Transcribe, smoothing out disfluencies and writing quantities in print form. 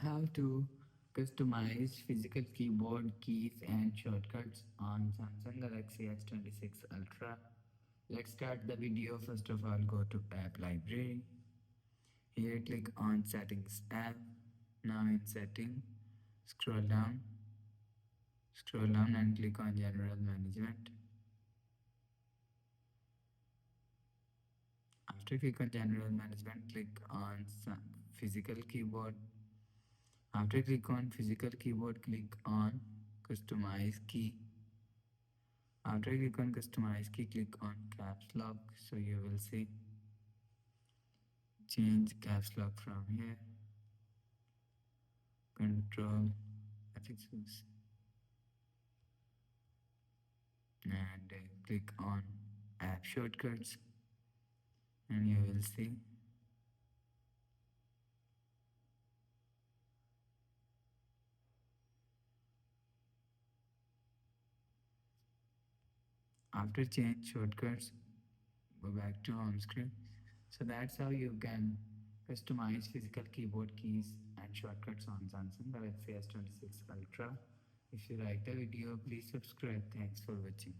How to customize physical keyboard keys and shortcuts on Samsung Galaxy S26 Ultra. Let's start the video. First of all, go to App Library. Here, click on Settings app. Now in Setting, scroll down, and click on General Management. After click on General Management, click on Physical Keyboard. After click on Physical Keyboard, click on Customize Key. After click on Customize Key, click on Caps Lock. So you will see change caps lock from here. Control F6 and click on App Shortcuts, and you will see after change shortcuts, go back to home screen. So that's how you can customize physical keyboard keys and shortcuts on Samsung Galaxy S26 Ultra. If you like the video, please subscribe. Thanks for watching.